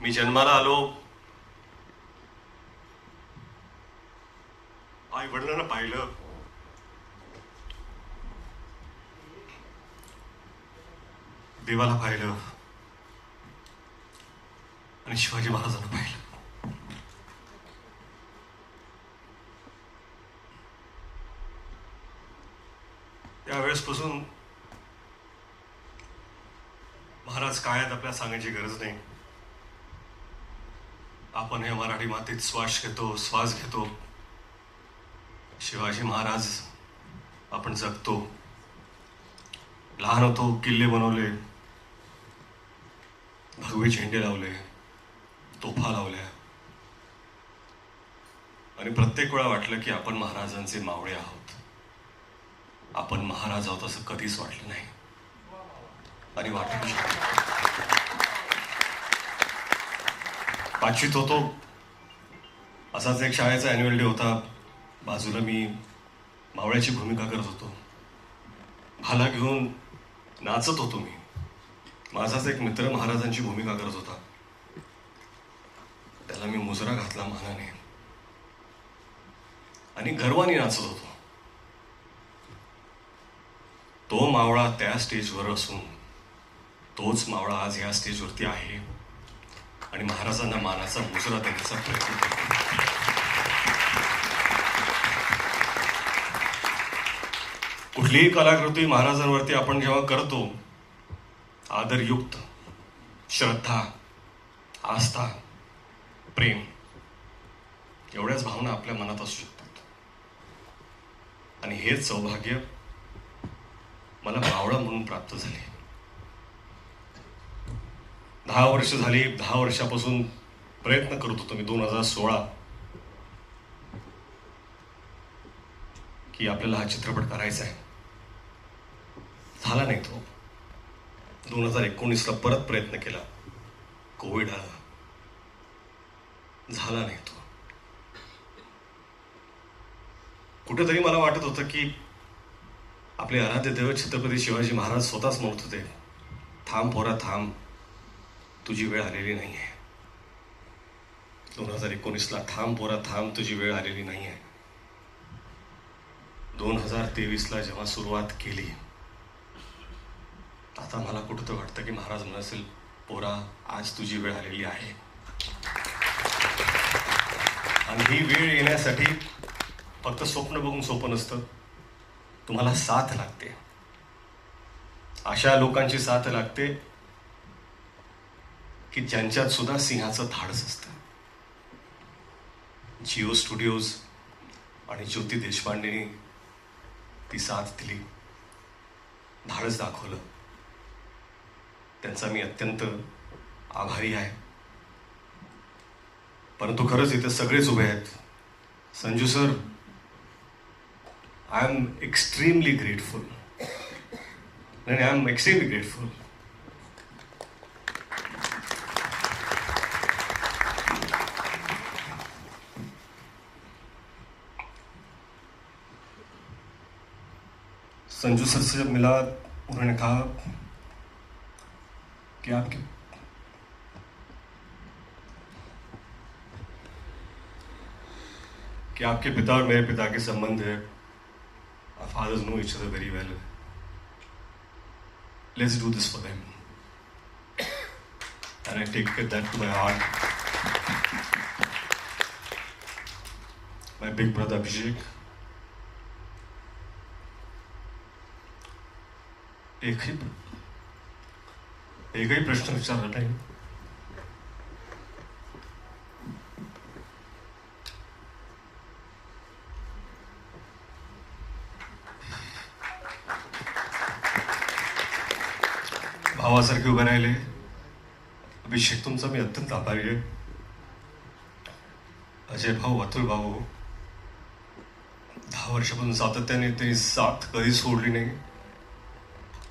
मी जन्माला आलो, आई वडिलांना पाहिलं, देवाला पाहिलं आणि शिवाजी महाराजांना पाहिलं. त्यावेळेसपासून महाराज काय आहेत आपल्याला सांगायची गरज नाही. आपण हे मराठी मातीत श्वास घेतो. शिवाजी महाराज आपण जगतो. लहान होतो, किल्ले बनवले, भगवे झेंडे लावले, तोफा लावल्या आणि प्रत्येक वेळा वाटलं की आपण महाराजांचे मावळे आहोत. आपण महाराज आहोत असं कधीच वाटलं नाही आणि वाटू शकतो. पाचवीत होतो, असाच एक शाळेचा अॅन्युअल डे होता. बाजूला मी मावळ्याची भूमिका करत होतो. भाला घेऊन नाचत होतो मी. माझाच एक मित्र महाराजांची भूमिका करत होता. त्याला मी मुजरा घातला मानाने आणि गर्वाने नाचत होतो. तो मावळा त्या स्टेजवर असून तोच मावळा आज या स्टेजवरती आहे आणि महाराजांना मानाचा मुजरा देण्याचा प्रयत्न करतो. कुठलीही कलाकृती महाराजांवरती आपण जेव्हा करतो, आदरयुक्त, श्रद्धा, आस्था, प्रेम एवढ्याच भावना आपल्या मनात असू शकतात. आणि हेच सौभाग्य मला मावळा म्हणून प्राप्त झाले. 10 वर्ष झाली. 10 वर्षापासून प्रयत्न करत होतो मी 2016 की आपल्याला हा चित्रपट करायचा आहे. झाला नाही तो. 2019ला परत प्रयत्न केला. कोविड आला, झाला नाही तो. कुठेतरी मला वाटत होतं की आपले आराध्य दैवत छत्रपती शिवाजी महाराज स्वतःच म्हणत होते, थांब पोरा थांब, तुझी वेळ आलेली नाही आहे. 2019ला थांब पोरा थांब, तुझी वेळ आलेली नाही आहे. 2023ला जेव्हा सुरुवात केली, आता मला कुठं वाटतं की महाराज म्हणाल, पोरा आज तुझी वेळ आलेली आहे. आणि ही वेळ येण्यासाठी फक्त स्वप्न बघून सोपं नसतं. तुम्हाला साथ लागते. अशा लोकांची साथ लागते की ज्यांच्यात सुद्धा सिंहाचं धाडस असतं. जिओ स्टुडिओज आणि ज्योती देशपांडेनी ती साथ दिली, धाडस दाखवलं. त्यांचा मी अत्यंत आभारी आहे. परंतु खरंच इथे सगळेच उभे आहेत. Sanju sir, I am extremely grateful. I am extremely grateful. Sanju sir से जब मिला, उन्होंने कहा कि आपके पिता और मेरे पिता के संबंध है. Our fathers know each other very well. Let's do this for them. And I take that to my heart. My big brother Abhishek. एकही प्रश्न विचारला नाही. भावासारखे उभे राहिले. अभिषेक, तुमचा मी अत्यंत आभारी आहे. अजय भाऊ, अतुल भाऊ, 10 वर्षापासून सातत्याने त्यांनी साथ कधी सोडली नाही.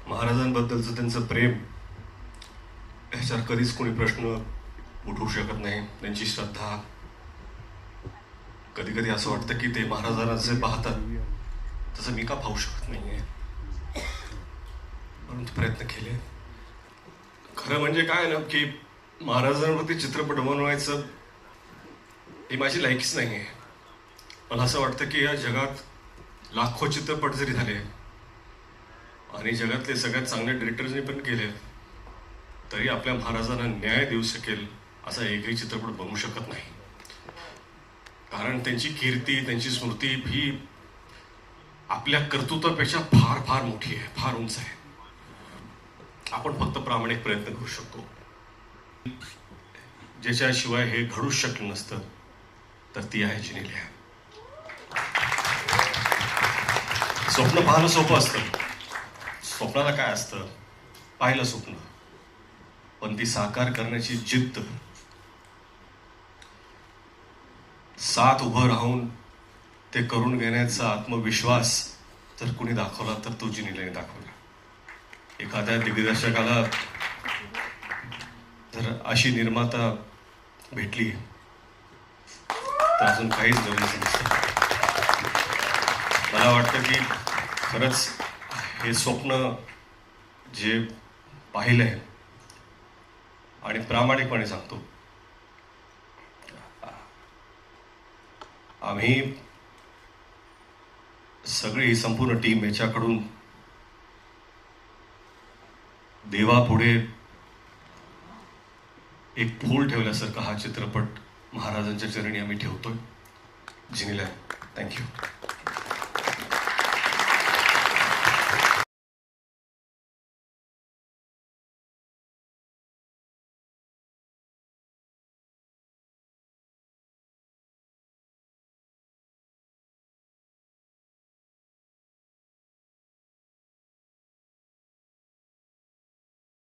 महाराजांबद्दलचं त्यांचं प्रेम, ह्याच्यावर कधीच कोणी प्रश्न उठवू शकत नाही. त्यांची श्रद्धा, कधी कधी असं वाटतं की ते महाराजांना जे पाहतात तसं मी का पाहू शकत नाहीये. परंतु प्रयत्न केले. खरं म्हणजे काय ना की महाराजांवरती चित्रपट बनवायचं ही माझी लायकीच नाही आहे. मला असं वाटतं की या जगात लाखो चित्रपट जरी झाले आणि जगातले सगळ्यात चांगले डिरेक्टर्सनी पण केले, तरी आपल्या महाराजांना न्याय देऊ शकेल असा एकही चित्रपट बनवू शकत नाही. कारण त्यांची कीर्ती, त्यांची स्मृती ही आपल्या कर्तृत्वापेक्षा फार फार मोठी आहे, फार उंच आहे. आपण फक्त प्रामाणिक प्रयत्न करू शकतो. ज्याच्याशिवाय हे घडूच शकलं नसतं, तर ती आहे जिनिलिया. स्वप्न पाहणं सोपं असतं. स्वप्नाला काय असतं? पाहिलं स्वप्न, पण ती साकार करण्याची जिद्द, साथ उभं राहून ते करून घेण्याचा आत्मविश्वास जर कुणी दाखवला तर तो जिनिलियाने दाखवला. एखाद्या दिग्दर्शकाला जर अशी निर्माता भेटली तर अजून काहीच गरज नसतं. मला वाटतं की खरंच हे स्वप्न जे पाहिलंय आणि प्रामाणिकपणे सांगतो, आम्ही सगळी ही संपूर्ण टीम याच्याकडून देवापुढे एक फूल ठेवल्यासारखा हा चित्रपट महाराजांच्या चरणी आम्ही ठेवतोय. जिनिलिया, थँक्यू.